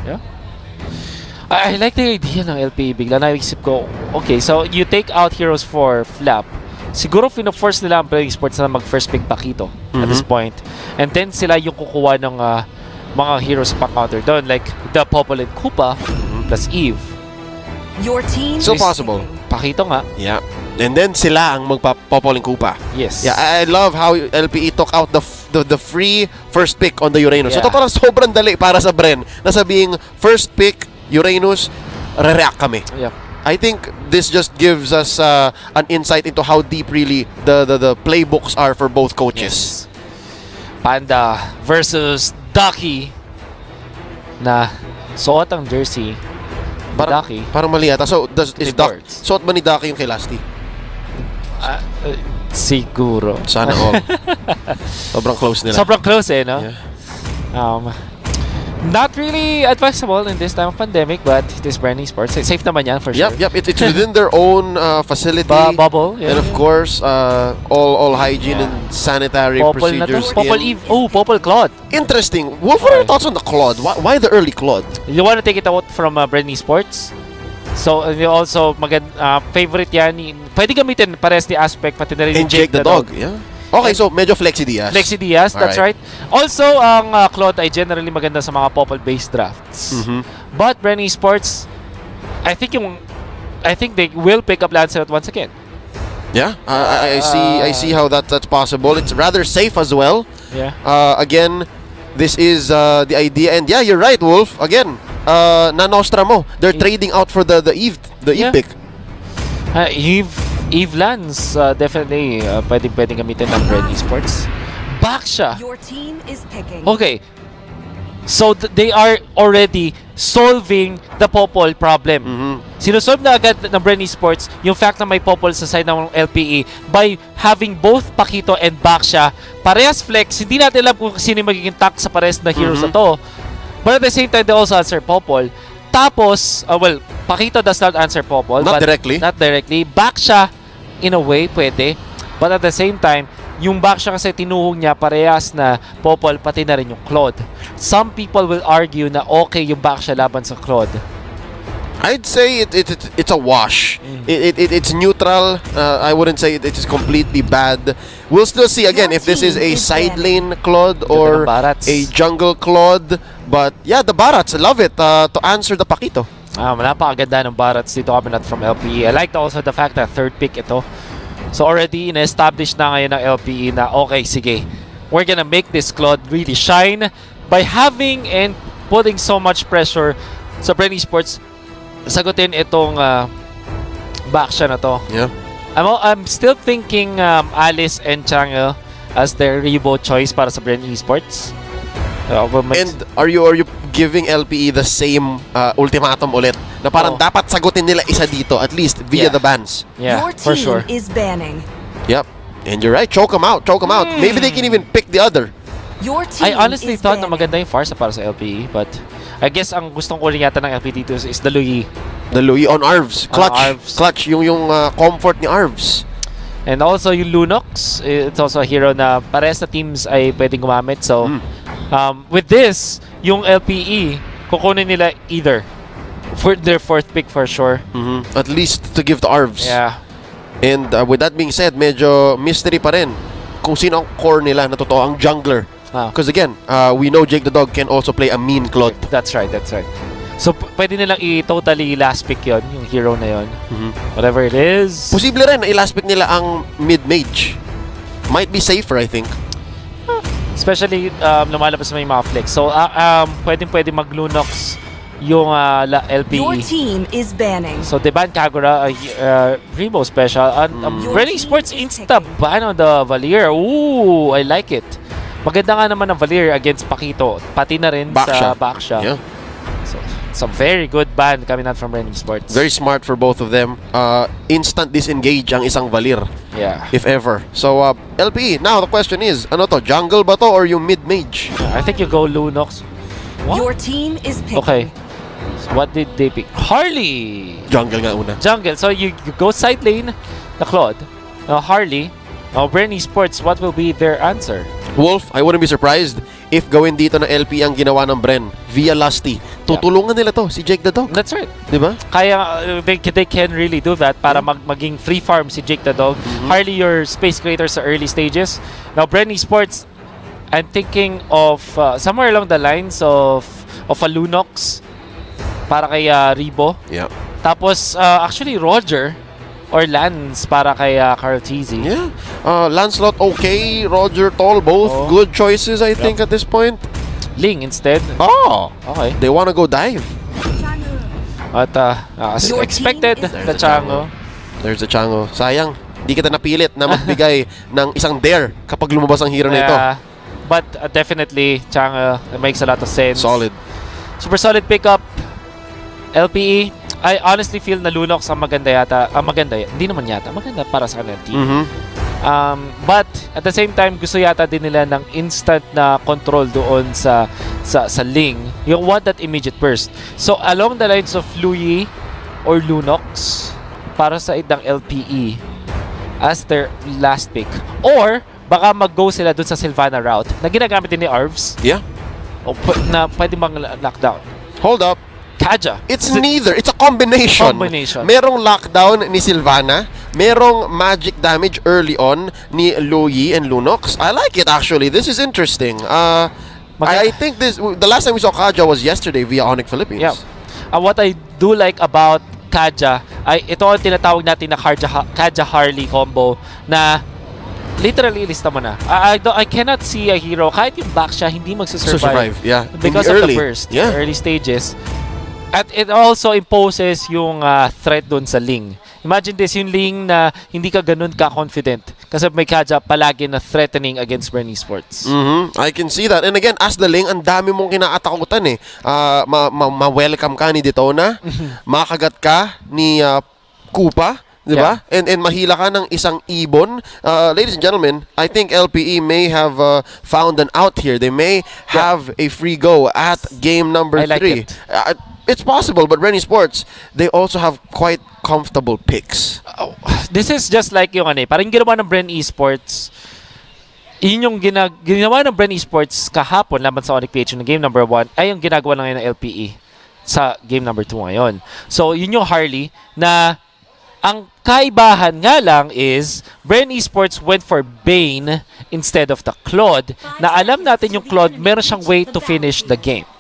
Yeah. I like the idea ng Lpe. Bigla naisip ko, okay, so you take out heroes for flap. Siguro pina-force nila ang Brave Sports na mag-first pick Pakito at this point. And then sila yung kukuha ng mga heroes pa counter doon. Like the Popol and Koopa plus Eve. Your team So possible. Pakito nga. Yeah. And then sila ang magpa-Popol and Koopa. Yes. Yeah, I love how Lpe took out the free first pick on the Uranus. Yeah. So parang sobrang dali para sa Bren na sabing first pick Uranus, re-react kami. Yeah. I think this just gives us an insight into how deep really the playbooks are for both coaches. Yes. Panda versus Ducky na suot ang jersey. Ducky. Parang mali yata. So, Birds. suot ba ni Ducky yung kay Lasty? Siguro. Sana all. Sobrang close nila. Sobrang close no? Yeah. Not really advisable in this time of pandemic, but it is Bren Sports. Safe naman yan for sure. Yep. It's within their own facility. Bubble. Yeah. And of course, all hygiene and sanitary Popol na to. procedures. Popol Eve. Oh, Popol Claude. Interesting. What are your thoughts on the Claude? Why the early Claude? You want to take it out from Bren Sports? So, also, favorite yan. Pwede gamitin pares ni Aspect, pati na rin And Jake the Dog. Yeah. Okay, so medyo Flexi Diaz. Flexi Diaz, that's right. Also, ang Claude ay generally maganda sa mga Popol-based drafts. But Bren Sports, I think they will pick up Lancelot once again. Yeah, I see how that's possible. It's rather safe as well. Yeah. Again, this is the idea, and yeah, you're right, Wolf. Again, nanostra mo. They're trading out for the Eve pick. Eve Lance, definitely pwedeng gamitin ng Bren Sports. Baksha. Your team is picking. Okay. So they are already solving the Popol problem. Sinusolve na agad ng Bren Sports yung fact na may Popol sa side ng Lpe by having both Pakito and Baksha. Parehas flex. Hindi natin alam kung sino yung magiging tank sa parehas na heroes na to. But at the same time, they also answer Popol. Tapos, Pakito does not answer Popol. Not directly. Not directly. Baksha, in a way, pwede. But at the same time, yung Baksha kasi tinuhong niya parehas na Popol, pati na rin yung Claude. Some people will argue na okay yung Baksha laban sa Claude. I'd say it's a wash. It's neutral. I wouldn't say it is completely bad. We'll still see again if this is a side lane Claude or a jungle Claude. But yeah, the Barats, I love it to answer the Pakito. Napakaganda ng Barats dito kami not from Lpe. I liked also the fact that third pick ito. So already in-establish na ngayon ng Lpe na okay, sige, we're gonna make this Claude really shine by having and putting so much pressure sa Bren Sports sagutin itong Baksha na to. Yeah. I'm still thinking Alice and Chang'e as their Rebo choice para sa Bren Sports. And are you giving Lpe the same ultimatum ulit na parang dapat sagutin nila isa dito at least via the bans? Yeah, Your for sure. team is banning. Yep. And you're right, choke them out. Maybe they can even pick the other. Your team I honestly is thought na banning. maganda yung Farsa para sa Lpe, but I guess ang gustong ko rin yata ng Lpe dito is the Louis. The Louis on Arvs. Clutch. Arvs. Clutch yung comfort ni Arvs. And also yung Lunox, it's also a hero na parehas na teams ay pwedeng gumamit. So, with this, yung Lpe, kukunin nila either for their fourth pick for sure. At least to give to Arvs. Yeah. And with that being said, medyo mystery pa rin kung sino ang core nila na totoo, ang jungler. Because again, we know Jake the Dog can also play a mean Claude. That's right. So, pwede nilang i-totally last pick yon yung hero na yon. Whatever it is. Posible rin na i-last pick nila ang mid-mage. Might be safer, I think. Especially, lumalabas may mga flex. So, pwede mag-Lunox yung Lpe. Your team is banning. So, they ban Kagura, Rebo special. Bren Sports insta-ban on the Valier. Ooh, I like it. Maganda nga naman ang Valier against Pakito. Pati na rin sa Baksha. Yeah. So, it's a very good ban coming out from Bren Sports. Very smart for both of them. Instant disengage ang isang Valir. Yeah. If ever. So, Lpe, now the question is, ano to, jungle ba to or yung mid-mage? I think you go Lunox. What? Your team is picking. Okay. So what did they pick? Harley! Jungle nga una. Jungle. So you go side lane, the Claude. Harley. Bren Sports, what will be their answer? Wolf, I wouldn't be surprised if gawin dito ng LP ang ginawa ng Bren via Lusty, tutulungan nila to, si Jake the Dog. That's right. Diba? Kaya they can really do that para maging free farm si Jake the Dog. Harley your space creator sa early stages. Now, Bren Esports, I'm thinking of somewhere along the lines of a Lunox para kay Rebo. Yeah. Tapos, actually, Roger or Lance para kay Carl Tizzy. Yeah. Lancelot okay, Roger Toll, both good choices I think at this point. Ling instead. Oh, Okay. they wanna go dive. At as Your expected, team is- the Chango. There's the Chango. Sayang, di kita napilit na magbigay ng isang dare kapag lumabas ang hero na ito. But definitely, Chango makes a lot of sense. Solid. Super solid pickup. LPE, I honestly feel na Lunox ang maganda yata. Maganda, hindi naman yata. Maganda para sa kanila team. But at the same time, gusto yata din nila ng instant na control doon sa Ling. Yung want that immediate burst. So along the lines of Louis or Lunox para sa ng LPE as their last pick. Or baka mag-go sila doon sa Sylvana route na ginagamit din ni Arvs. Yeah. O na pwede bang lockdown. Hold up. Kaja. It's neither. It's a combination. Merong lockdown ni Sylvana, merong magic damage early on ni Louis and Lunox. I like it actually. This is interesting. I think the last time we saw Kaja was yesterday via Onyx Philippines. Yeah. What I do like about Kaja ay ito ang tinatawag natin na Kaja Harley combo na literally lista mo na. I cannot see a hero kahit yung back siya hindi magsusurvive. Yeah. Because of the burst, early stages. At it also imposes yung threat doon sa Ling. Imagine this, yung Ling na hindi ka ganun ka-confident kasi may Kaja palagi na threatening against Bren Esports. I can see that. And again, as the Ling, ang dami mong kinaatakutan eh. Ma-welcome ka ni Detona, makagat ka ni Kupa, di ba? And mahila ka ng isang ibon. Ladies and gentlemen, I think LPE may have found an out here. They may have a free go at game number 3. Like it. It's possible, but Bren Esports, they also have quite comfortable picks. This is just like yung parang ginawa ng Bren Esports. Yun yung ginawa ng Bren Esports kahapon laban sa Onyx PH ng game number 1 ay yung ginagawa na ngayon ng LPE sa game number 2 ngayon. So, yun yung Harley na ang kaibahan nga lang is Bren Esports went for Bane instead of the Claude na alam natin yung Claude meron siyang way to finish the game.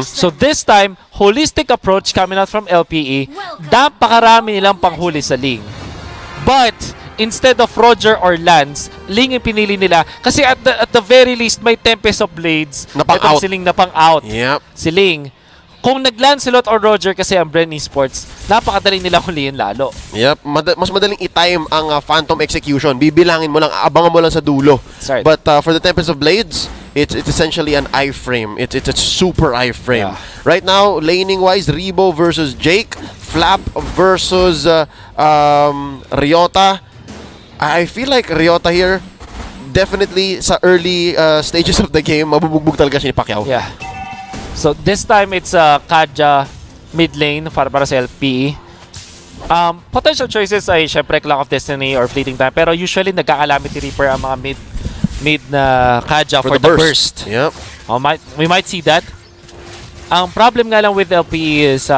So this time, holistic approach coming out from LPE, napakarami nilang panghuli sa Ling. But instead of Roger or Lance, Ling yung pinili nila kasi at the very least may Tempest of Blades na pang out. Si Ling na pang out. Yep. Si Ling. Kung nag-Lancelot or Roger kasi ang Bren Esports, napakadali nila huliin lalo. Yep, mas madaling i-time ang Phantom Execution. Bibilangin mo lang, abangan mo lang sa dulo. Right. But for the Tempest of Blades, it's essentially an iframe. It's a super iframe. Yeah. Right now, laning-wise, Rebo versus Jake, Flap versus Ryota. I feel like Ryota here, definitely sa early stages of the game, mabubugbog talaga siya ni Pacquiao. Yeah. So this time it's Kaja mid lane para sa LPE. Potential choices ay syempre Clock of Destiny or Fleeting Time pero usually nagka-Calamity Reaper ang mga mid na Kaja for the burst. Yep. We might see that. Ang problem nga lang with LPE is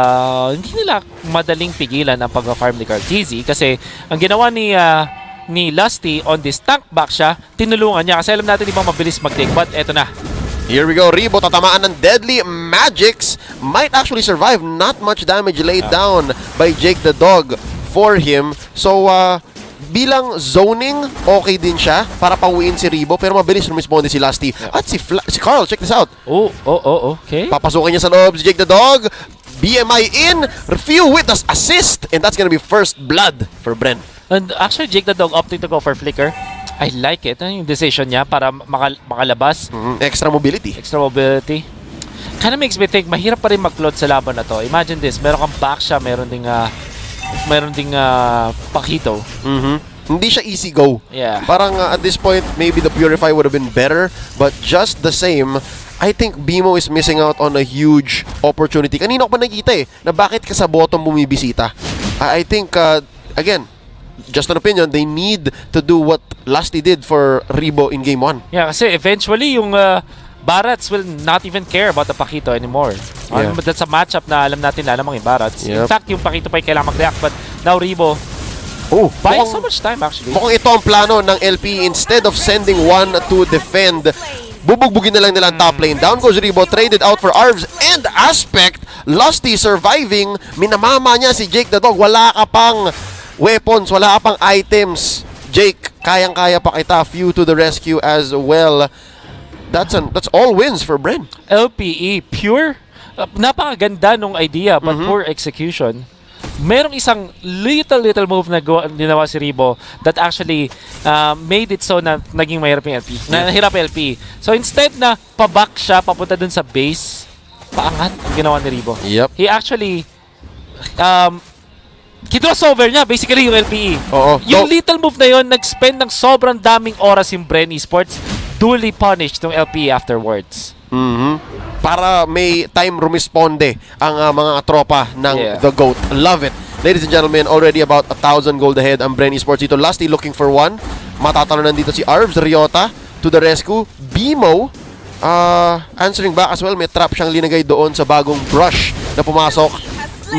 hindi nila madaling pigilan ang pag-farm ni Cartesi kasi ang ginawa ni Lusty on this tank back siya, tinulungan niya kasi alam natin ibang mabilis mag-take but eto na. Here we go, Rebo tatamaan ng deadly magics. Might actually survive. Not much damage laid down by Jake the Dog for him. So, bilang zoning, okay din siya para pauwiin si Rebo. Pero mabilis rumisponde si Lusty. At si Carl, check this out. Okay. Papasukin niya sa loob si Jake the Dog. BMI in. Few with us assist. And that's gonna be first blood for Bren. And actually, Jake the Dog opted to go for Flicker. I like it. Yung decision niya para makalabas. Extra mobility. Extra mobility. Kinda makes me think, mahirap pa rin mag-cloud sa laban na to. Imagine this, meron kang back siya, meron ding Pakito. Hindi siya easy go. Yeah. Parang at this point, maybe the Purify would have been better. But just the same, I think Bimo is missing out on a huge opportunity. Kanina ko pa nakita na bakit ka sa bottom bumibisita. I think, again, just an opinion, they need to do what Lusty did for Rebo in game 1. Yeah, kasi eventually yung Barats will not even care about the Pakito anymore. Yeah. That's a matchup na alam natin lalamang yung Barats. In fact, yung Pakito pa yung kailangan mag-react, but now Rebo buying so much time actually. Mukhang ito ang plano ng LP. Instead of sending one to defend, bubugbugin na lang nila ang top lane. Down goes Rebo, traded out for Arvs and Aspect. Lusty surviving. Minamama niya si Jake the Dog. Wala ka pang weapons, wala ka pang items. Jake, kayang-kaya pa kita. Few to the rescue as well. That's all wins for Bren. LPE, pure. Napakaganda nung idea, but poor execution. Merong isang little move na ginawa si Rebo that actually made it so na naging mahirap yung LP. Nahirap yung LP. So instead na paback siya, papunta dun sa base, paangat ang ginawa ni Rebo. Yep. He actually kinrossover niya basically yung LPE. Oo. Yung little move na yun, nag-spend ng sobrang daming oras yung Bren Esports, duly punished ng LPE afterwards. Para may time rumisponde ang mga tropa ng The GOAT. Love it. Ladies and gentlemen, already about 1,000 gold ahead ang Bren Esports dito. Lusty looking for one. Matatalunan dito si Arvs, Ryota to the rescue. Bimo answering back as well. May trap siyang linagay doon sa bagong brush na pumasok.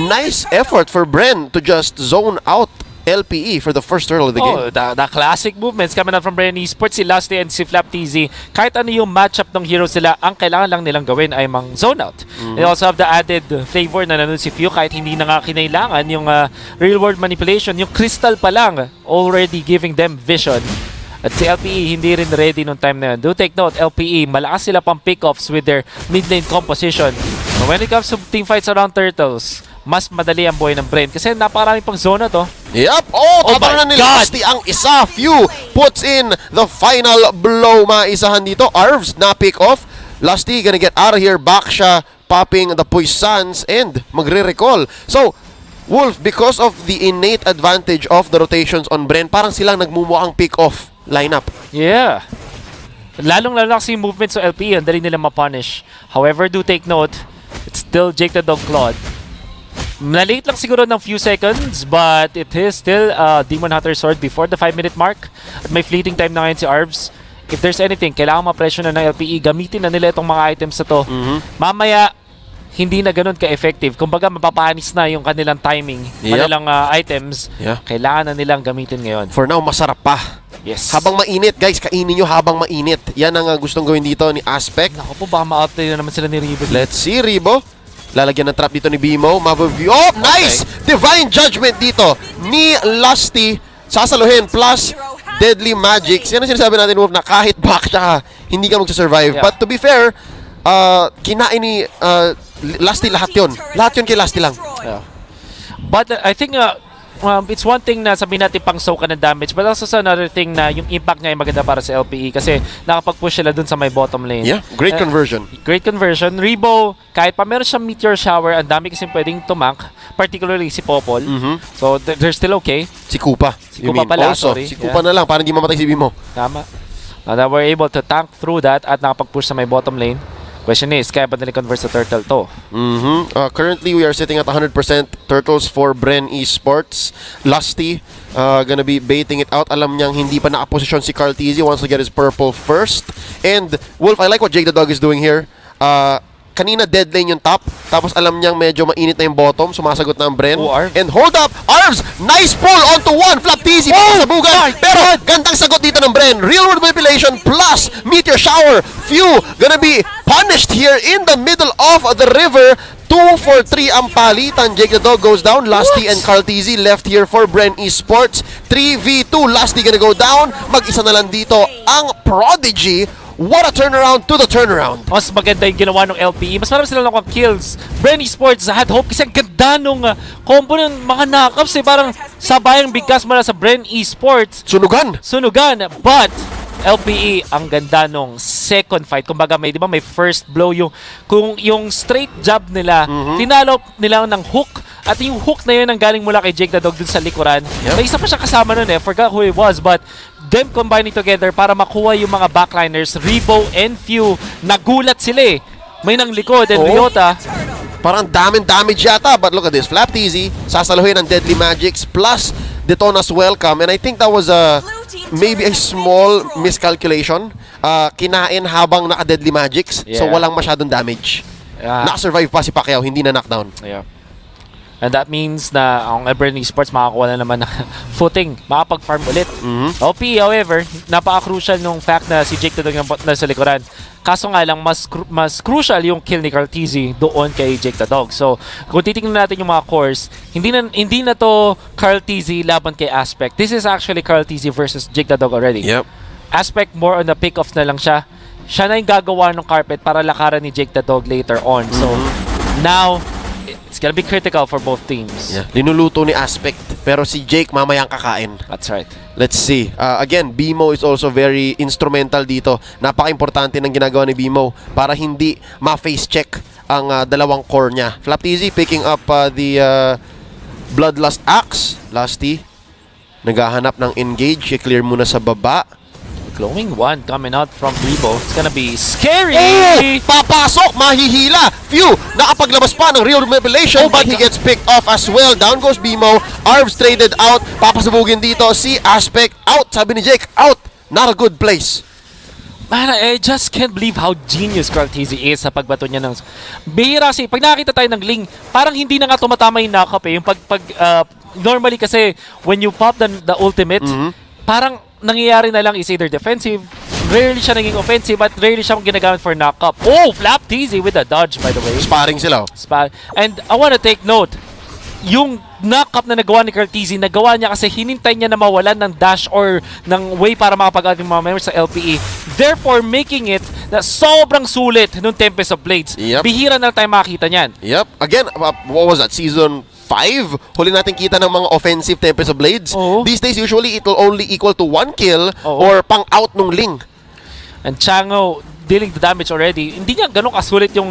Nice effort for Bren to just zone out LPE for the first turtle of the game. The classic movements coming out from Bren Esports, si Lusty and si Flap TZ. Kahit ano yung matchup ng heroes nila, ang kailangan lang nilang gawin ay mang zone out. They also have the added flavor na nandun si Few kahit hindi na nga kinailangan yung real world manipulation. Yung crystal pa lang already giving them vision. At si LPE hindi rin ready nung time na yun. Do take note, LPE, malakas sila pang pick-offs with their mid lane composition. But when it comes to team fights around turtles, mas madali ang buhay ng Bren kasi napakarami pang zona to. Yep! Tatalunan ni Lusty ang isa. Few puts in the final blow. Maisahan dito. Arvs na pick off. Lusty gonna get out of here. Back siya, popping the Puissance and magre-recall. So, Wolf, because of the innate advantage of the rotations on Bren, parang silang nagmumukhang pick off lineup. Yeah. Lalong-lalo kasi yung movement sa LP, ang dali nila ma-punish. However, do take note, it's still Jake the Dog Claude. Na-late lang siguro ng few seconds, but it is still Demon Hunter Sword before the 5-minute mark. At may fleeting time na ngayon si Arvs. If there's anything, kailangan ma-pressure na ng LPE. Gamitin na nila itong mga items na to. Mamaya, hindi na ganun ka-effective. Kumbaga, mapapanis na yung kanilang timing, kanilang items. Kailangan na nilang gamitin ngayon. For now, masarap pa. Yes. Habang mainit, guys, kainin nyo habang mainit. Yan ang gustong gawin dito ni Aspect. Naku po, baka ma-outplay na naman sila ni Rebo. Let's see, Rebo. Lalagyan ng trap dito ni Bimo. Mavaview. Oh, nice! Okay. Divine Judgment dito ni Lusty. Sasaluhin plus Deadly Magics. Yan ang sinasabi natin, Wolf, na kahit back siya, hindi ka magsasurvive. But to be fair, kinain ni Lusty lahat yun. Lahat yun kay Lusty lang. But I think it's one thing na sabihin natin pang soak ka ng damage, but also another thing na yung impact niya ay maganda para sa LPE kasi nakapag-push sila dun sa may bottom lane. Yeah, great conversion. Great conversion. Rebo, kahit pa meron siyang Meteor Shower, ang dami kasi pwedeng tumank, particularly si Popol. So they're still okay. Si Kupa. Si Kupa pala, also, sorry. Si Kupa na lang, para hindi mamatay si Bimo. Tama. That we're able to tank through that at nakapag-push sa may bottom lane. Question is, kaya ba nila convert sa turtle to? Currently, we are sitting at 100% turtles for Bren Esports. Lusty, gonna be baiting it out. Alam niyang hindi pa nakaposisyon si Carl TZ. Wants to get his purple first. And, Wolf, I like what Jake the Dog is doing here. Kanina dead lane yung top, tapos alam niyang medyo mainit na yung bottom, sumasagot na ang Bren. And hold up, Arvs! Nice pull onto one, Flap TZ, sabugan. Pero gandang sagot dito ng Bren. Real world manipulation plus Meteor Shower. Few gonna be punished here in the middle of the river. 2 for 3 ang palitan. Jake the Dog goes down. Lusty and Carl TZ left here for Bren Esports. 3v2. Lusty gonna go down. Mag-isa na lang dito ang Prodigy. What a turnaround to the turnaround. Mas maganda yung ginawa ng LPE. Mas marami sila nakuha kills. Bren Esports had hope kasi ang ganda nung combo ng mga knockups. Parang sabayang bigkas mula sa Bren Esports. Sunugan. But LPE, ang ganda nung second fight. Kumbaga may, di ba, may first blow yung straight jab nila. Tinalo nila ng hook. At yung hook na yun ang galing mula kay Jake the Dog dun sa likuran. May isa pa siya kasama nun Forgot who it was. But them combining together para makuha yung mga backliners. Rebo and Few, nagulat sila May nang likod and Ryota. Parang damage yata. But look at this. Flap TZ, sasaluhin ang Deadly Magics plus Detona's Welcome. And I think that was maybe a small miscalculation. Kinain habang naka-deadly magics. So Yeah. walang masyadong damage. Naka-survive pa si Pacquiao, hindi na knockdown. Yeah. And that means na ang Bren Esports makakuha na naman ng footing, makapag-farm ulit. OP, however, napaka-crucial nung fact na si Jake Tadog na sa likuran. Kaso nga lang, mas crucial yung kill ni Cartesi doon kay Jake Tadog. So, kung titingnan natin yung mga cores, hindi na to Cartesi laban kay Aspect. This is actually Cartesi versus Jake Tadog already. Yep. Aspect more on the pick-off na lang siya. Siya na yung gagawa ng carpet para lakaran ni Jake Tadog later on. So, now, it's gonna be critical for both teams. Yeah. Linuluto ni Aspect, pero si Jake mamayang kakain. That's right. Let's see. Again, BMO is also very instrumental dito. Napaka-importante ng ginagawa ni BMO para hindi ma-face check ang dalawang core niya. Flaptizi picking up the Bloodlust Axe. Lusty, naghahanap ng engage. I-clear muna sa baba. Glowing one coming out from Rebo. It's gonna be scary! Oh! Papasok! Mahihila! Phew! Nakapaglabas pa ng real revelation, but he gets picked off as well. Down goes Bimo. Arvs traded out. Papasabugin dito si Aspect. Out! Sabi ni Jake, out! Not a good place. Man, I just can't believe how genius Cartesi is sa pagbato niya ng... Bihira kasi, pag nakakita tayo ng Ling, parang hindi na nga tumatama yung knock-up eh. Yung normally kasi, when you pop the ultimate, parang nangyayari na lang is either defensive, rarely siya naging offensive, at rarely siya ginagamit for knock-up. Oh, Flaptizi with a dodge, by the way. Sparring sila. And I wanna take note, yung knock-up na nagawa ni Cartesi, nagawa niya kasi hinintay niya na mawalan ng dash or ng way para makapag-ating mga members sa LPE. Therefore, making it na sobrang sulit nung Tempest of Blades. Yep. Bihira na tayo makakita niyan. Yep. Again, what was that? Season 5? Huli natin kita ng mga offensive Tempest of Blades. These days, usually, it will only equal to 1 kill or pang-out nung Ling. And Chango dealing the damage already. Hindi niya ganun kasulit yung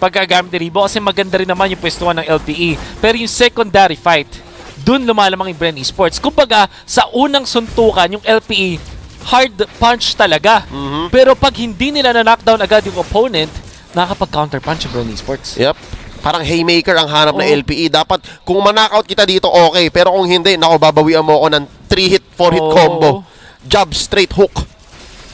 pagkagamit ni Rebo kasi maganda rin naman yung pwestuhan ng LPE. Pero yung secondary fight, dun lumalamang yung Bren Esports. Kumbaga, sa unang suntukan, yung LPE, hard punch talaga. Pero pag hindi nila na-knockdown agad yung opponent, nakakapag-counter punch yung Bren Esports. Yep. Parang haymaker ang hanap na LPE. Dapat, kung ma-knockout kita dito, okay. Pero kung hindi, nako, babawian mo ako ng 3-hit, 4-hit combo. Jab, straight hook.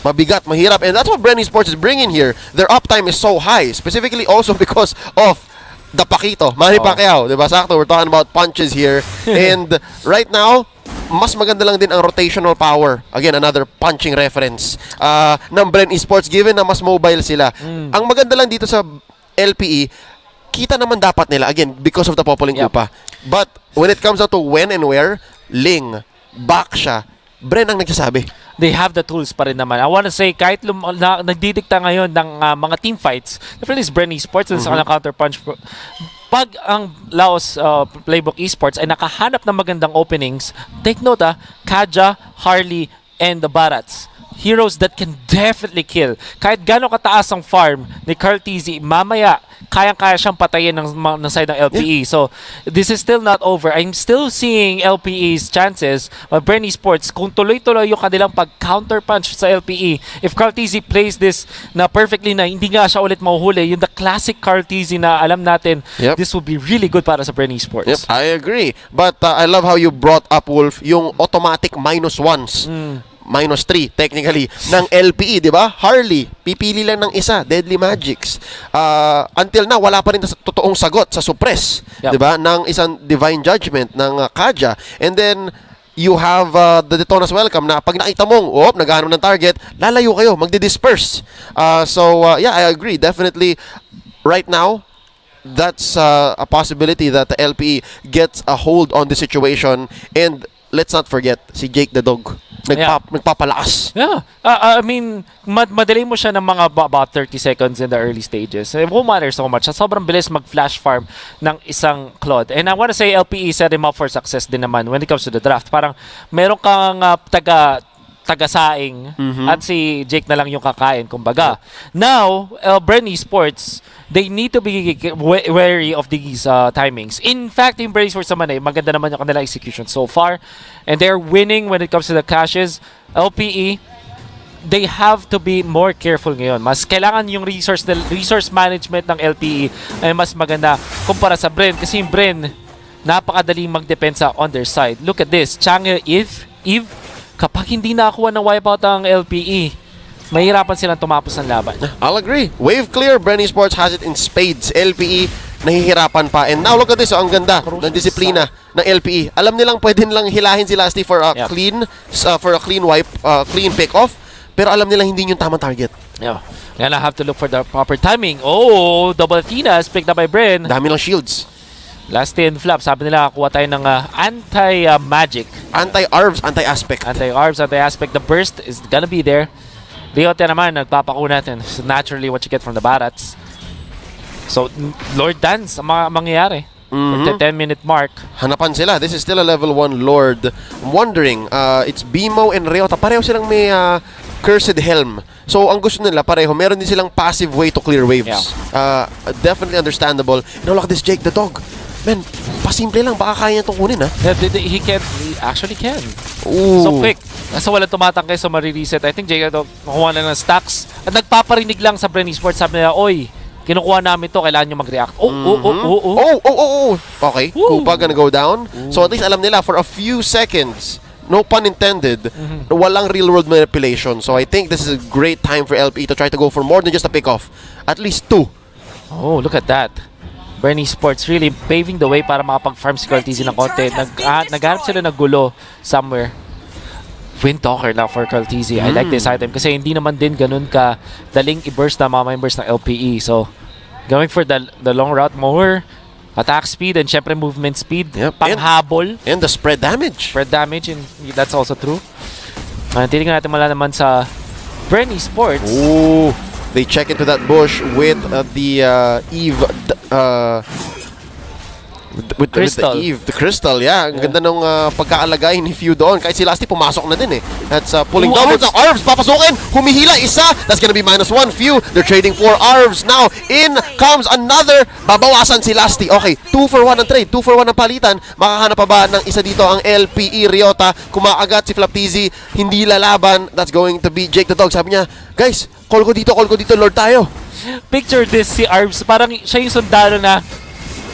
Mabigat, mahirap. And that's what Bren Esports is bringing here. Their uptime is so high. Specifically also because of the Paquito. Manny Pacquiao. Diba? Sakto, we're talking about punches here. And right now, mas maganda lang din ang rotational power. Again, another punching reference ng Bren Esports given na mas mobile sila. Ang maganda lang dito sa LPE, kita naman dapat nila, again, because of the Popoling Kupa. But when it comes out to when and where, Ling, back siya, Bren ang nagsasabi. They have the tools pa rin naman. I wanna say, kahit nagdidikta ngayon ng mga team fights, definitely is Bren Esports sa counter punch. Pag ang Laos Playbook Esports ay nakahanap ng magandang openings, take note Kaja, Harley, and the Barats. Heroes that can definitely kill. Kahit gano'ng kataas ang farm ni Cartesi, mamaya, kayang-kaya siyang patayin ng side ng LPE. So, this is still not over. I'm still seeing LPE's chances. Bren Esports, kung tuloy-tuloy yung kanilang pag-counter punch sa LPE, if Cartesi plays this na perfectly na hindi nga siya ulit mahuhuli, yung the classic Cartesi na alam natin, this will be really good para sa Bren Esports. Yep, I agree. But I love how you brought up, Wolf, yung automatic -1s. -3 technically ng LPE, di ba? Harley, pipili lang ng isa, Deadly Magics. Until now, wala pa rin totoong sagot sa suppress, di ba? Ng isang Divine Judgment ng Kaja. And then you have the Detona's Welcome na pag nakita mong, naghahanap ng target, lalayo kayo, magdi-disperse. Yeah, I agree. Definitely, right now, that's a possibility that the LPE gets a hold on the situation. And let's not forget, si Jake the Dog. Nagpapalakas. Yeah. I mean, madali mo siya ng mga about 30 seconds in the early stages. It won't matter so much. Sobrang bilis mag-flash farm ng isang Claude. And I wanna say LPE set him up for success din naman when it comes to the draft. Parang meron kang taga-saing at si Jake na lang yung kakain, kumbaga. Now, Bren Esports, they need to be wary of these timings. In fact, yung Bren Esports naman maganda naman yung kanilang execution so far. And they're winning when it comes to the caches. LPE, they have to be more careful ngayon. Mas kailangan yung resource management ng LPE ay mas maganda kumpara sa Bren. Kasi yung Bren, napakadaling magdepensa on their side. Look at this. Chang'e, Eve, kapag hindi nakakuha ng wipeout ang LPE, mahirapan silang tumapos ng laban. I'll agree. Wave clear, Bren Esports has it in spades. LPE, nahihirapan pa. And now look at this, ang ganda ng disiplina ng LPE. Alam nilang pwede nilang hilahin si Lasty for a clean wipe, clean pick off. Pero alam nilang hindi yung tamang target. Yeah. Gonna have to look for the proper timing. Oh, double Athena's picked up by Bren. Dami ng shields. Lasty and Flap, sabi nila kuha tayo ng anti-magic. Anti-arbs, anti-aspect. Anti-arbs, anti-aspect. The burst is gonna be there. Riota naman, nagpapako natin. So naturally what you get from the Barats. So, Lord Dance ang mangyayari. The 10-minute mark. Hanapan sila. This is still a level 1 Lord. I'm wondering, it's Bimo and Riota. Pareho silang may Cursed Helm. So, ang gusto nila, pareho. Meron din silang passive way to clear waves. Definitely understandable. And look at this Jake the Dog. Man, pasimple lang. Baka kaya niya itong kunin, ha? He can. He actually can. Ooh. So quick. Nasa wala tumatangkay, so marireset. I think Jake nakuha na ng stacks. At nagpaparinig lang sa Bren Esports. Sabi nila, oy, kinukuha namin to, kailangan nyo mag-react. Okay, Kupa gonna go down. So at least alam nila, for a few seconds, no pun intended, walang real-world manipulation. So I think this is a great time for LPE to try to go for more than just a pick-off. At least 2. Oh, look at that. Bren Esports really paving the way para makapag-farm si Cartesi ng konti. Nagharap sila ng gulo somewhere. Windtalker na for Cartesi. I like this item kasi hindi naman din ganun ka daling i-burst na mga members ng LPE. So, going for the long route, more attack speed and syempre movement speed. Panghabol. And the spread damage. Spread damage, and that's also true. Titingnan natin mala naman sa Bren Esports. Ooh. They check into that bush with the Eve, with the crystal, yeah. Ang ganda nung pagkaalagay ni Few doon. Kahit si Lasty pumasok na din eh. That's pulling doubles. Ang Arvs papasukin. Humihila isa. That's gonna be -1. Few. They're trading for Arvs. Now, in comes another. Babawasan si Lasty. Okay, 2 for 1 ang trade. 2 for 1 ang palitan. Makahanap pa ba ng isa dito ang LPE Riota? Kumaagat si Flaptizi. Hindi lalaban. That's going to be Jake the Dog. Sabi niya, guys, call ko dito, Lord tayo. Picture this, si Arvs. Parang siya yung sundalo na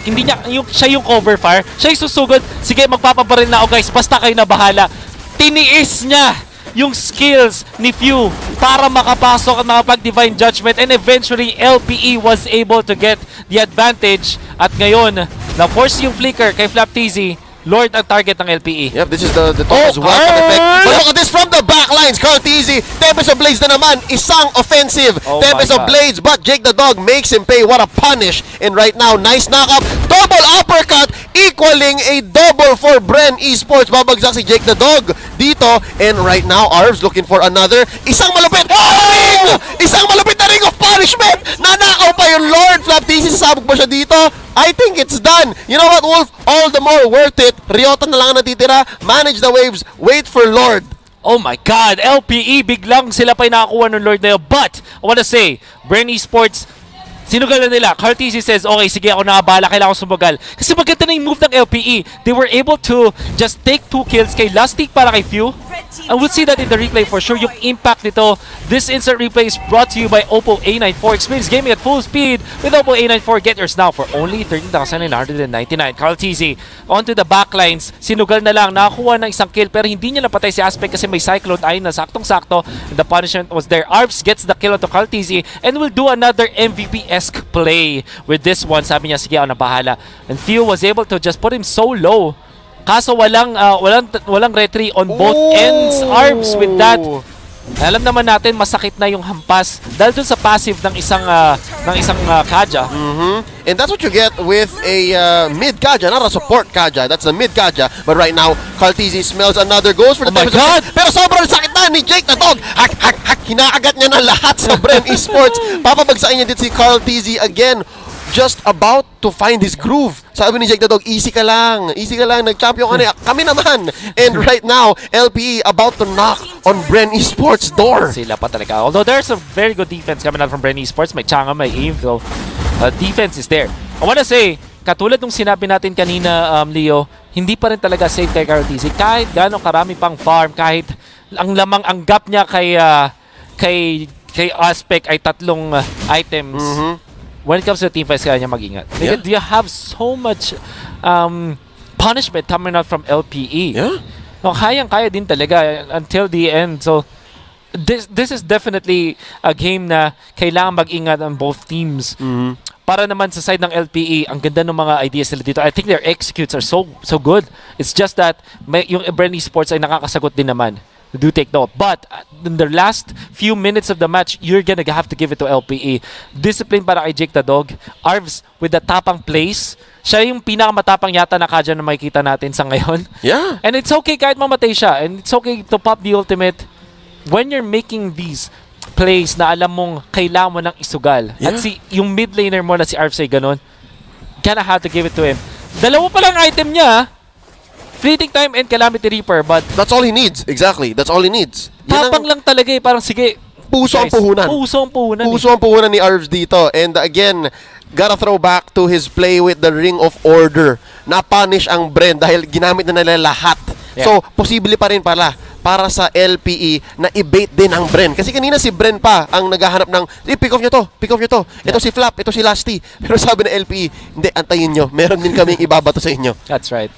hindi niya, siya yung cover fire. Siya yung susugod. Sige, magpapabaril na ako guys. Basta kayo na bahala. Tiniis niya yung skills ni Few para makapasok at makapag-divine judgment. And eventually, LPE was able to get the advantage. At ngayon, na-force yung flicker kay Flaptizi. Lord ang target ng LPE. Yep, this is the Thomas welcome effect. But look at this from the back lines. Cartesi, Tempest of Blades na naman. Isang offensive. Tempest of Blades, but Jake the Dog makes him pay. What a punish. And right now, nice knock-up. Double uppercut, equaling a double for Bren Esports. Babagsak si Jake the Dog dito. And right now, Arvs looking for another. Isang malupit. Ring! Isang malupit na ring of punishment. Nanakaw pa yung Lord. Flaptizi, sasabog ba siya dito? I think it's done. You know what, Wolf? All the more worth it. Riota na lang ang natitira. Manage the waves. Wait for Lord. Oh my God! LPE, biglang sila pa yung nakakuha ng Lord na yun. But, I wanna say, Bren Esports, sinugal na nila. Cartesi says, okay, sige, ako nakabala, kailangan ko sumugal. Kasi maganda na yung move ng LPE. They were able to just take 2 kills kay Lastic para kay Few. And we'll see that in the replay for sure. Yung impact nito. This instant replay is brought to you by Oppo A94. Experience gaming at full speed with Oppo A94. Get yours now for only 13,999. Cartesi onto the backlines. Sinugal na lang. Nakakuha ng isang kill pero hindi niya napatay si Aspect kasi may Cyclone Eye na saktong-sakto. And the punishment was there. Arvs gets the kill onto Cartesi and will do another MVP-esque play with this one. Sabi niya, sige, ako na bahala. And Few was able to just put him so low. Kaso walang retry on both ends. Arvs with that. Alam naman natin masakit na yung hampas dahil dun sa passive ng isang Kaja. And that's what you get with a mid Kaja, not a support Kaja. That's the mid Kaja. But right now, Cartesi smells another goes for the my God! Pero sobrang sakit na ni Jake the Dog. Hinaagat niya na lahat sa Bren Esports. Papabagsain niya dito si Cartesi again. Just about to find his groove. Sabi ni Jake the Dog, easy ka lang, nag-champion ka na. Kami naman. And right now, LPE about to knock on Bren Esports' door. Sila pa talaga. Although there's a very good defense coming out from Bren Esports. May Changa, may Eve. So, defense is there. I wanna say, katulad nung sinabi natin kanina, Leo, hindi pa rin talaga safe kay Cartesi. Kahit gano'ng karami pang farm, kahit ang lamang ang gap niya kay Aspect ay 3 items. When it comes to team fights, kaya niya mag-ingat. Yeah. You have so much punishment coming out from LPE. Yeah. No, kayang-kaya din talaga until the end. So, this is definitely a game na kailangan mag-ingat on both teams. Para naman sa side ng LPE, ang ganda ng mga ideas nila dito. I think their executes are so good. It's just that yung Bren Esports ay nakakasagot din naman. Do take note. But in the last few minutes of the match, you're gonna have to give it to LPE. Discipline para kay Jake the Dog. Arvs with the tapang plays. Siya yung pinakamatapang yata na kadya na makikita natin sa ngayon. Yeah. And it's okay kahit mamatay siya. And it's okay to pop the ultimate when you're making these plays na alam mong kailangan mo ng isugal. Yeah. At yung mid laner mo na si Arvs ay ganun, gonna have to give it to him. Dalawa pa lang item niya, Fleeting Time and Calamity Reaper, but That's all he needs. Exactly. That's all he needs. tapang lang talaga eh. Parang sige, Puso ang guys, puhunan. Puso ang puhunan. Puso ang puhunan ni Arvs dito. And again, gotta throw back to his play with the Ring of Order. Na-punish ang Bren dahil ginamit na nila lahat. Yeah. So, posible pa rin pala para sa LPE na i-bait din ang Bren. Kasi kanina si Bren pa ang naghahanap ng, pick off nyo to, pick off nyo to. Ito si Flap, ito si Lasty. Pero sabi ng LPE, hindi, antayin nyo. Meron din kaming ibabato sa inyo. That's right.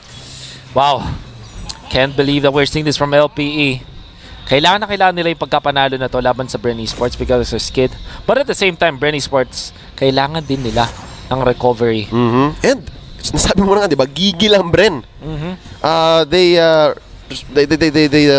Wow. Can't believe that we're seeing this from LPE. Kailangan na kailangan nila yung pagkapanalo na to laban sa Bren Esports because of Skid. But at the same time, Bren Esports, kailangan din nila ng recovery. And, nasabi mo na nga, di ba, gigil ang Bren. They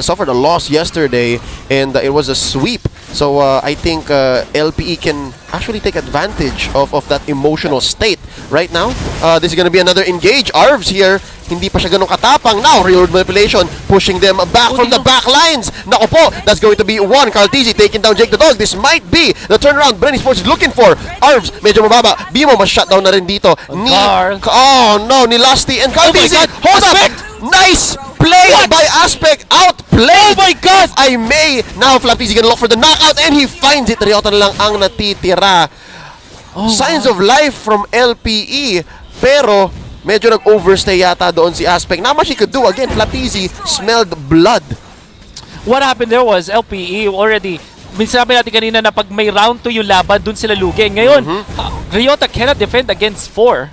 suffered a loss yesterday and it was a sweep. So I think LPE can actually take advantage of that emotional state right now. This is gonna be another engage. Arvs here, hindi pa siya ganun katapang. Now, real manipulation, pushing them back from the back lines. Nako po, that's going to be one. Carl Tizzy taking down Jake the Dog. This might be the turnaround Bren Esports is looking for. Arvs, medyo mababa. Bimo, mas-shutdown na rin dito. Carl. Oh no, ni Lasty and Carl Oh my Tizzy. God, Hold Aspect! up! Nice play by Aspect. Outplayed. Oh my God! I may. Now, Flaptizzy gonna look for the knockout and he finds it. Ryota na lang ang natitira. Signs of life from LPE. Pero, medyo nag-overstay yata doon si Aspect. Not much he could do. Again, Flaptizzy smelled blood. What happened there was LPE already, sabi natin kanina na pag may round 2 yung laban, dun sila lugi. Ngayon, Ryota cannot defend against 4.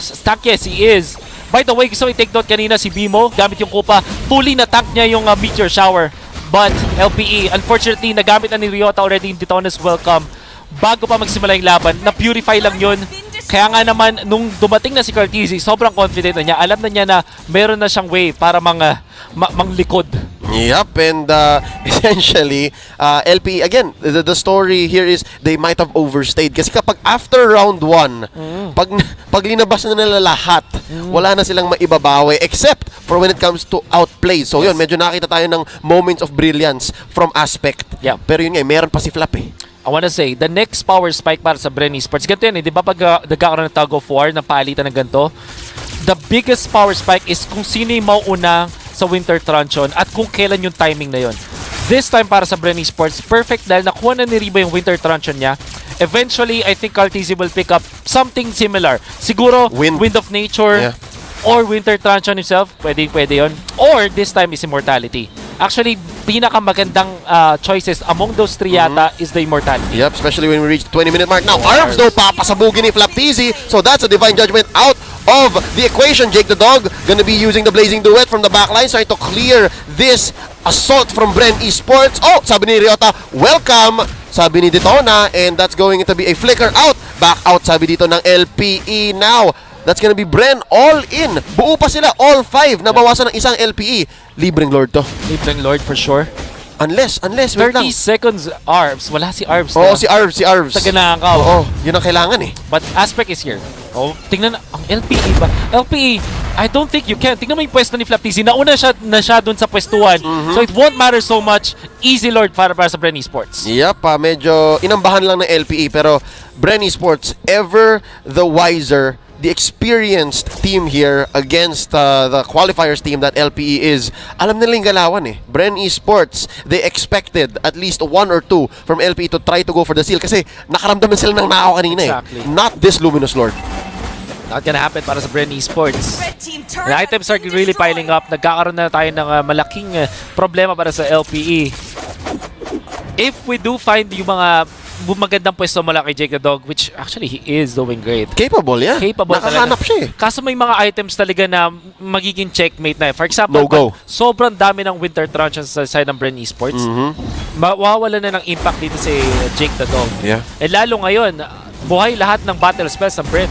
Stuck, yes, he is. By the way, gusto i-take note kanina si Bimo, gamit yung kupa, fully na-tank niya yung Meteor Shower. But LPE, unfortunately, nagamit na ni Ryota already in Detona's Welcome. Bago pa magsimula yung laban, na-purify lang yun. Kaya nga naman, nung dumating na si Carl Tizzy, sobrang confident na niya. Alam na niya na meron na siyang way para manglikod. Yep, and essentially, LPE, again, the story here is they might have overstayed. Kasi kapag after round 1, pag linabas na nila lahat, wala na silang maibabawi except for when it comes to outplay. So yun, medyo nakita tayo ng moments of brilliance from Aspect. Yeah. Pero yun nga, meron pa si Flap eh. I wanna say, the next power spike para sa Bren Esports, ganito yan eh, di ba pag nagkakaroon ng tug of war, na palitan ng ganito, the biggest power spike is kung sino yung mauuna sa Winter Truncheon at kung kailan yung timing na yun. This time para sa Bren Esports, perfect dahil nakuha na ni Reba yung Winter Truncheon niya. Eventually, I think Carl Tizzy will pick up something similar. Siguro, Wind of Nature, or Winter Truncheon himself, pwede yun. Or, this time is Immortality. Actually, pinakamagandang choices among those three yata is the Immortality. Yep, especially when we reach the 20-minute mark. Now, Arvs though, papasabugin ni Flaptizzy. So that's a Divine Judgment out of the equation. Jake the Dog gonna be using the Blazing Duet from the backline, trying to clear this assault from Bren Esports. Oh, sabi ni Ryota, welcome, sabi ni Detona, and that's going to be a flicker out. Back out, sabi dito ng LPE now. That's gonna be Bren all in. Buo pa sila, all 5. Nabawasan ng isang LPE. Libreng Lord to. Libreng Lord for sure. Unless, wait 30 lang. seconds Arvs. Wala si Arvs. Oo, si Arvs. Taganakaw. Oo, yun ang kailangan eh. But Aspect is here. Oh, tingnan ang LPE ba? LPE, I don't think you can. Tingnan mo yung pwesto ni Flaptizzy. Nauna siya dun sa pwestuhan. So it won't matter so much. Easy Lord para sa Bren Esports. Yep, medyo inambahan lang ng LPE. Pero Bren Esports, ever the wiser, the experienced team here against the qualifiers team that LPE is. Alam nila yung galawan eh. Bren Esports, they expected at least 1 or 2 from LPE to try to go for the seal kasi nakaramdam na sila ng nakaw kanina Exactly. eh. Not this Luminous Lord. Not gonna happen para sa Bren Esports. Red team The turret items are has been really destroyed. piling up. Nagkakaroon na tayo ng malaking problema para sa LPE. If we do find yung mga magandang pwesto mula kay Jake the Dog, which actually he is doing great. Capable, yeah. Capable Nakahanap talaga. siya eh. Kaso may mga items talaga na magiging checkmate na. For example, No go. sobrang dami ng Winter Truncheon sa side ng Bren Esports. Mawawala na ng impact dito si Jake the Dog. Yeah. Eh lalo ngayon, buhay lahat ng battle spells ng Bren.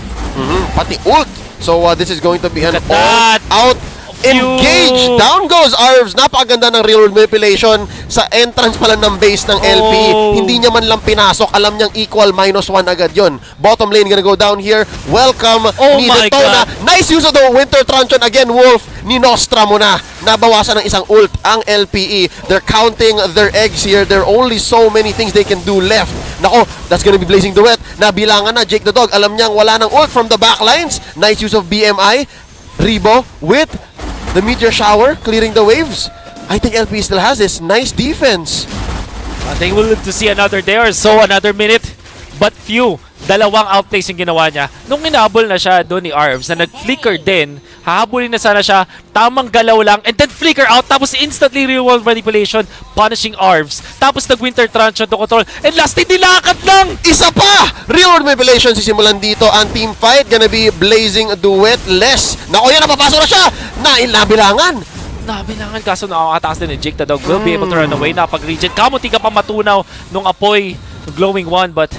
Pati ult. So this is going to be an Look at that. all-out engage. Down goes Arvs. Napakaganda ng real world manipulation sa entrance pala ng base ng LPE. Hindi niya man lang pinasok. Alam niyang equal -1 agad yon. Bottom lane gonna go down here. Welcome ni my Detona. God. Nice use of the Winter Truncheon again. Wolf ni Nostra mo na. Nabawasan ng isang ult ang LPE. They're counting their eggs here. There are only so many things they can do left. Nako, that's gonna be Blazing Duet. Nabilangan na Jake the Dog. Alam niyang wala ng ult from the backlines. Nice use of BMI. Rebo with the meteor shower clearing the waves. I think LP still has this nice defense. I think we'll live to see another day or so, another minute. But few. Dalawang outplays yung ginawa niya. Nung inabol na siya doon ni Arvs na nag-flicker din, hahabulin na sana siya, tamang galaw lang, and then flicker out, tapos instantly real world manipulation, punishing Arvs. Tapos nag-Winter Truncheon to control, and last nilakad lang! Isa pa! Real world manipulation sisimulan dito ang team fight. Gonna be Blazing Duet less. Nako yan, napapasok na siya! Nabilangan! Nabilangan kaso nakakataas din ni Jake the Dog will be able to run away. Napag-regen. Kamunti ka pa matunaw nung apoy, glowing one, but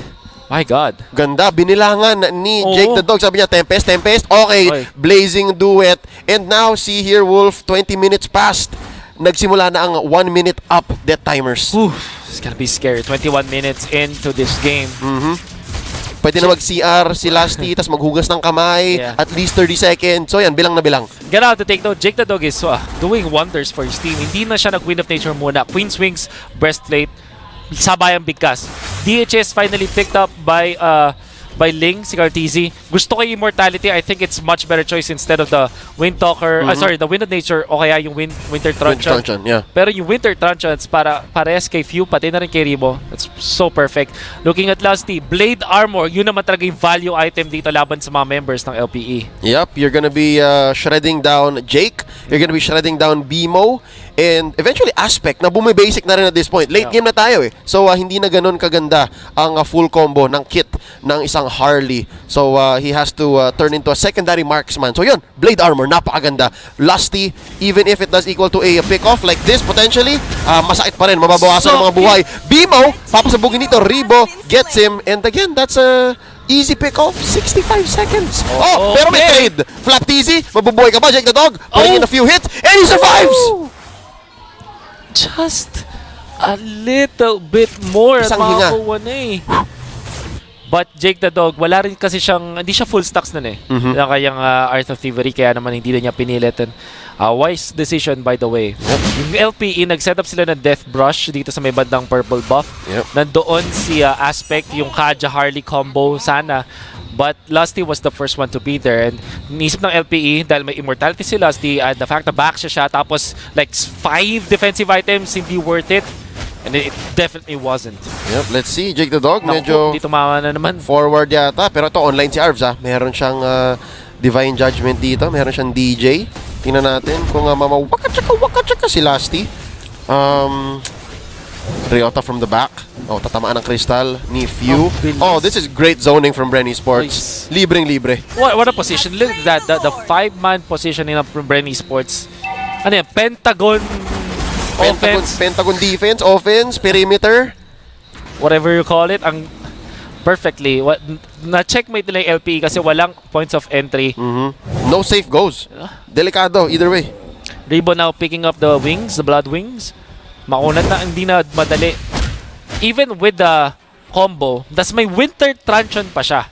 my God. Ganda, binilangan ni Jake the Dog. Sabi niya, Tempest. Okay, Blazing Duet. And now, see here, Wolf, 20 minutes past. Nagsimula na ang 1 minute up death timers. It's gonna be scary. 21 minutes into this game. Pwede na mag-CR si Lasty, tas maghugas ng kamay, at least 30 seconds. So yan, bilang na bilang. Gonna have to take note, Jake the Dog is doing wonders for his team. Hindi na siya nag-Queen of Nature muna. Queen's Wings, Breastplate, sabayang bigkas. DHS finally picked up by Ling, si Cartesi. Gusto ko yung Immortality. I think it's much better choice instead of the Wind Talker. Sorry, the Wind of Nature o kaya yung Winter Truncheon. Pero yung Winter Truncheons parehas kay Few, pati na rin kay Rebo. That's so perfect. Looking at Lusty, Blade Armor, yun naman talaga yung value item dito laban sa mga members ng LPE. Yep, you're gonna be shredding down Jake. You're gonna be shredding down BMO. And eventually Aspect na bumibasic na rin at this point. Late game na tayo eh. So hindi na ganun kaganda ang full combo ng kit ng isang Harley. So he has to turn into a secondary marksman. So yun, Blade Armor, napakaganda. Lusty, even if it does equal to a pick-off like this potentially, masakit pa rin, mababawasan ang mga buhay. BMO, papasabugin dito, Rebo gets him. And again, that's a easy pick-off, 65 seconds. Pero may trade. Flap Teasy, mabubuhay ka ba, Jake the Dog? Putting in a few hits, and he survives! Just a little bit more at Isang hinga. makakuha na eh. But Jake the Dog, wala rin kasi siyang, hindi siya full stacks nun eh. Yung kayang Art of Thievery, kaya naman hindi na niya pinilit. And, wise decision by the way. Yung LPE, nag-set up sila ng Death Brush dito sa may bandang purple buff. Nandoon si Aspect, yung Kaja Harley combo sana. But Lusty was the first one to be there. And nisip ng LPE, dahil may immortality si Lusty, and the fact na back siya tapos like 5 defensive items, hindi worth it. And it definitely wasn't. Yep, let's see. Jake the Dog, Naku, medyo dito mama na naman. forward yata. Pero ito, online si Arvs ha. Meron siyang Divine Judgment dito. Meron siyang DJ. Tingnan natin kung waka-chaka si Lusty. Ryota from the back. Tatamaan ng Crystal ni Few. This is great zoning from Bren Esports. Libreng-libre. What a position. Look at that. The 5-man positioning of Bren Esports. Ano yan? Pentagon offense. Pentagon defense, offense, perimeter. Whatever you call it. Ang perfectly. Na-checkmate nila yung LPE kasi walang points of entry. No safe goes. Delikado, either way. Rebo now picking up the wings, the blood wings. Makunat na, hindi na madali. Even with the combo, das may Winter Truncheon pa siya.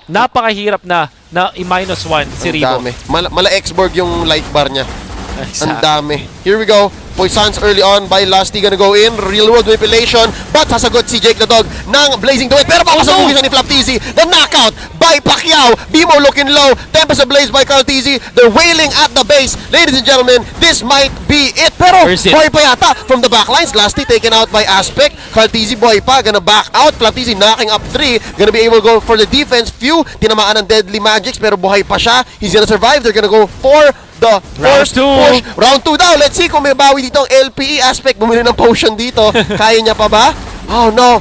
Napakahirap na i-1 si Rebo. Ang dami. Mala X-Borg yung light bar niya. Exactly. Ang dami. Here we go. Poisons early on by Lusty gonna go in. Real world manipulation. But sasagot si Jake the Dog ng Blazing Duet. Pero papasabugin siya ni Flap Teasy. The knockout by Pacquiao. Bimo looking low. Tempest ablaze by Carl Teasy. They're wailing at the base. Ladies and gentlemen, this might be it. Pero boy pa yata from the backlines. Lusty taken out by Aspect. Carl Teasy boy pa. Gonna back out. Flap Teasy knocking up 3. Gonna be able to go for the defense. Few. Tinamaan ng Deadly Magics pero buhay pa siya. He's gonna survive. They're gonna go for the first push. Round 2 daw. Let's see kung may bawi dito ang LPE. Aspect bumili ng potion dito. Kaya niya pa ba? Oh no.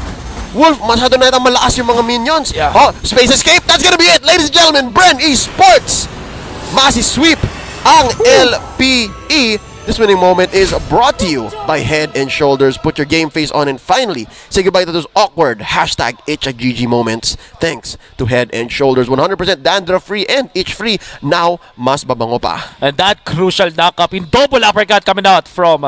Wolf, masyado na itang malakas yung mga minions. Yeah. Oh, space escape. That's gonna be it, ladies and gentlemen. Bren Esports. Massive sweep ang LPE. This winning moment is brought to you by Head and Shoulders. Put your game face on and finally say goodbye to those awkward #itchagg moments. Thanks to Head and Shoulders. 100% dandruff-free and itch-free. Now, mas babango pa. And that crucial knockup in double uppercut coming out from